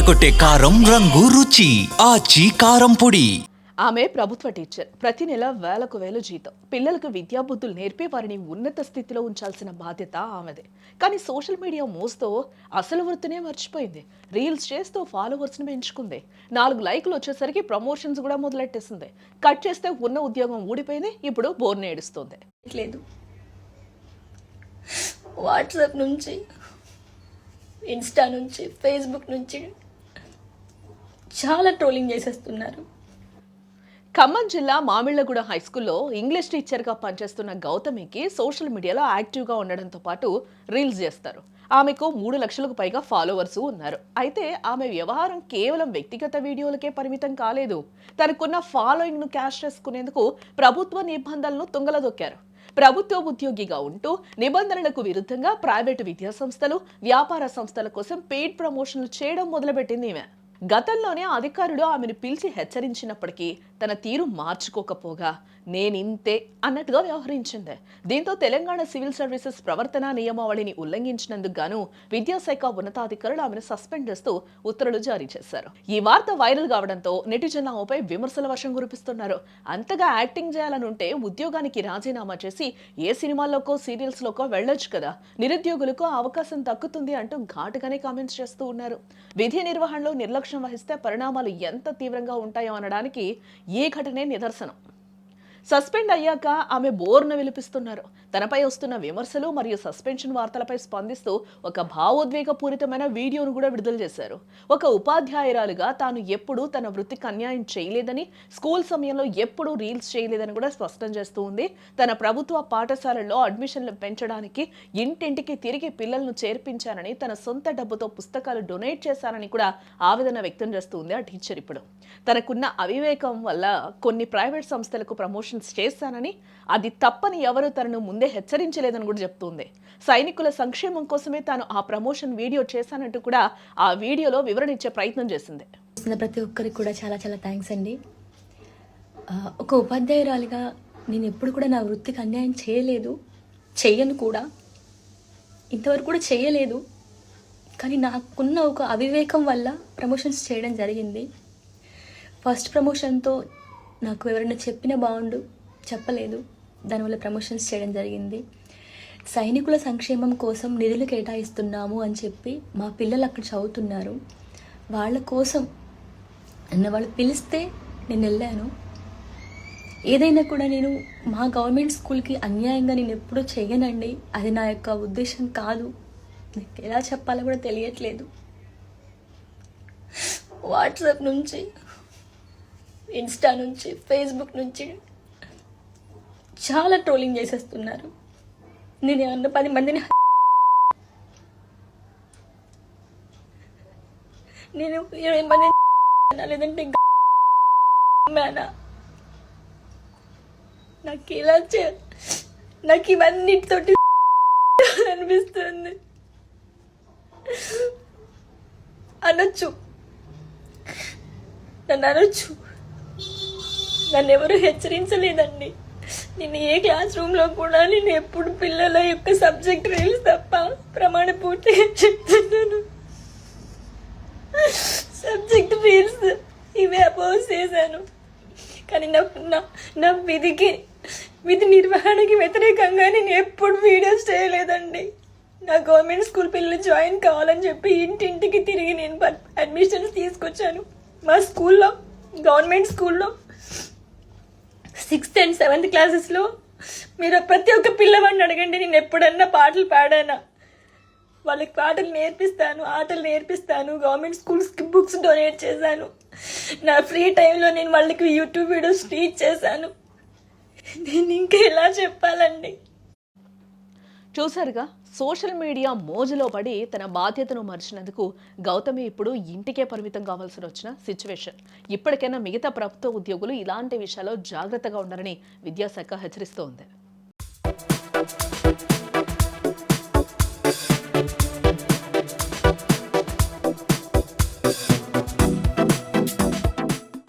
అదరకొట్టే కారం రంగు రుచి ఆచి కారం పొడి. ఆమె ప్రభుత్వ టీచర్. ప్రతి నెల వేలకు వేలు జీతం. పిల్లలకు విద్యాబుద్ధులు నేర్పి వారిని ఉన్నత స్థితిలో ఉంచాల్సిన బాధ్యత ఆమెదే. కానీ సోషల్ మీడియా మోస్తో అసలు వృత్తినే మర్చిపోయింది. రీల్స్ చేస్తూ ఫాలోవర్స్ని పెంచుకుంది. 4 లైకులు వచ్చేసరికి ప్రమోషన్స్ కూడా మొదలెట్టేసింది. కట్ చేస్తే ఉన్న ఉద్యోగం ఊడిపోయింది. ఇప్పుడు బోర్ని ఏడుస్తుంది. లేదు, వాట్సాప్ నుంచి, ఇన్స్టా నుంచి, ఫేస్బుక్ నుంచి చాలా ట్రోలింగ్ చేసేస్తున్నారు. ఖమ్మం జిల్లా మామిళ్లగూడ హైస్కూల్లో ఇంగ్లీష్ టీచర్గా పనిచేస్తున్న గౌతమికి సోషల్ మీడియాలో యాక్టివ్గా ఉండడంతో పాటు రీల్స్ చేస్తారు. ఆమెకు 3 లక్షలకు పైగా ఫాలోవర్స్ ఉన్నారు. అయితే ఆమె వ్యవహారం కేవలం వ్యక్తిగత వీడియోలకే పరిమితం కాలేదు. తనకున్న ఫాలోయింగ్ను క్యాష్ చేసుకునేందుకు ప్రభుత్వ నిబంధనలను తుంగలదొక్కారు. ప్రభుత్వ ఉద్యోగిగా ఉంటూ నిబంధనలకు విరుద్ధంగా ప్రైవేటు విద్యా సంస్థలు, వ్యాపార సంస్థల కోసం పెయిడ్ ప్రమోషన్లు చేయడం మొదలుపెట్టింది ఈమె. గతంలోనే అధికారులు ఆమెను పిలిచి హెచ్చరించినప్పటికీ తన తీరు మార్చుకోకపోగా నేనింతే అన్నట్టుగా వ్యవహరించింది. దీంతో తెలంగాణ సివిల్ సర్వీసెస్ ప్రవర్తన నియమావళిని ఉల్లంఘించినందుకు గాను విద్యాశాఖ ఉన్నతాధికారులు ఆమెను సస్పెండ్ చేస్తూ ఉత్తర్వులు జారీ చేశారు. ఈ వార్త వైరల్ కావడంతో నెటిజన్లు ఆమెపై విమర్శల వర్షం కురిపిస్తున్నారు. అంతగా యాక్టింగ్ చేయాలనుంటే ఉద్యోగానికి రాజీనామా చేసి ఏ సినిమాల్లోకో సీరియల్స్లోకో వెళ్ళొచ్చు కదా, నిరుద్యోగులకు అవకాశం దక్కుతుంది అంటూ ఘాటుగానే కామెంట్స్ చేస్తూ ఉన్నారు. విధి నిర్వహణలో నిర్లక్ష్యం వహిస్తే పరిణామాలు ఎంత తీవ్రంగా ఉంటాయో అనడానికి ఈ ఘటనే నిదర్శనం. సస్పెండ్ అయ్యాక ఆమె బోర్ను విలిపిస్తున్నారు. తనపై వస్తున్న విమర్శలు మరియు సస్పెన్షన్ వార్తలపై స్పందిస్తూ ఒక భావోద్వేగపూరితమైన వీడియోను కూడా విడుదల చేశారు. ఒక ఉపాధ్యాయురాలుగా తాను ఎప్పుడూ తన వృత్తికి అన్యాయం చేయలేదని, స్కూల్ సమయంలో ఎప్పుడూ రీల్స్ చేయలేదని కూడా స్పష్టం చేస్తూ ఉంది. తన ప్రభుత్వ పాఠశాలల్లో అడ్మిషన్లు పెంచడానికి ఇంటింటికి తిరిగి పిల్లలను చేర్పించానని, తన సొంత డబ్బుతో పుస్తకాలు డొనేట్ చేశానని కూడా ఆవేదన వ్యక్తం చేస్తూ ఉంది ఆ టీచర్. ఇప్పుడు తనకున్న అవివేకం వల్ల కొన్ని ప్రైవేట్ సంస్థలకు ప్రమోషన్స్ చేశానని, అది తప్పని ఎవరూ తనను ముందే హెచ్చరించలేదని కూడా చెప్తుంది. సైనికుల సంక్షేమం కోసమే తాను ఆ ప్రమోషన్ వీడియో చేశానంటూ కూడా ఆ వీడియోలో వివరణ ఇచ్చే ప్రయత్నం చేసింది. ప్రతి ఒక్కరికి కూడా చాలా చాలా థ్యాంక్స్ అండి. ఒక ఉపాధ్యాయురాలిగా నేను ఎప్పుడు కూడా నా వృత్తికి అన్యాయం చేయలేదు, చెయ్యను కూడా, ఇంతవరకు కూడా చేయలేదు. కానీ నాకున్న ఒక అవివేకం వల్ల ప్రమోషన్స్ చేయడం జరిగింది. ఫస్ట్ ప్రమోషన్తో నాకు ఎవరైనా చెప్పిన బాగుండు, చెప్పలేదు, దానివల్ల ప్రమోషన్స్ చేయడం జరిగింది. సైనికుల సంక్షేమం కోసం నిధులు కేటాయిస్తున్నాము అని చెప్పి మా పిల్లలు అక్కడ చదువుతున్నారు. వాళ్ళ కోసం వాళ్ళు పిలిస్తే నేను వెళ్ళాను. ఏదైనా కూడా నేను మా గవర్నమెంట్ స్కూల్కి అన్యాయంగా నేను ఎప్పుడూ చెయ్యనండి. అది నా యొక్క ఉద్దేశం కాదు. నాకు ఎలా చెప్పాలో కూడా తెలియట్లేదు. వాట్సాప్ నుంచి, ఇన్స్టా నుంచి, ఫేస్బుక్ నుంచి చాలా ట్రోలింగ్ చేసేస్తున్నారు. నేను ఏమన్నా 10 మందిని నేను 20 మంది లేదంటే నాకు ఇలా నాకు ఇవన్నిటితోటి అనిపిస్తుంది. అనొచ్చు, నన్ను అనొచ్చు, నన్ను ఎవరు హెచ్చరించలేదండి. నేను ఏ క్లాస్ రూమ్లో కూడా నేను ఎప్పుడు పిల్లల యొక్క సబ్జెక్ట్ రీల్స్ తప్ప ప్రమాణ పూర్తిగా చెప్తున్నాను. సబ్జెక్ట్ రీల్స్ ఇవే అపోజ్ చేశాను. కానీ నా విధి నిర్వహణకి వ్యతిరేకంగా నేను ఎప్పుడు వీడియోస్ చేయలేదండి. నా గవర్నమెంట్ స్కూల్ పిల్లలు జాయిన్ కావాలని చెప్పి ఇంటింటికి తిరిగి నేను అడ్మిషన్స్ తీసుకొచ్చాను. మా స్కూల్లో, గవర్నమెంట్ స్కూల్లో 6th and 7th క్లాసెస్లో మీరు ప్రతి ఒక్క పిల్లవాడిని అడగండి, నేను ఎప్పుడన్నా పాటలు పాడానా. వాళ్ళకి పాటలు నేర్పిస్తాను, ఆటలు నేర్పిస్తాను, గవర్నమెంట్ స్కూల్స్కి బుక్స్ డొనేట్ చేశాను. నా ఫ్రీ టైంలో నేను వాళ్ళకి యూట్యూబ్ వీడియోస్ టీచ్ చేశాను. నేను ఇంకా ఎలా చెప్పాలండి? చూసారుగా, సోషల్ మీడియా మోజులో పడి తన బాధ్యతను మర్చినందుకు గౌతమి ఇప్పుడు ఇంటికే పరిమితం కావాల్సి వచ్చిన సిచ్యువేషన్. ఇప్పటికైనా మిగతా ప్రభుత్వ ఉద్యోగులు ఇలాంటి విషయాల్లో జాగ్రత్తగా ఉండాలని విద్యాశాఖ హెచ్చరిస్తోంది.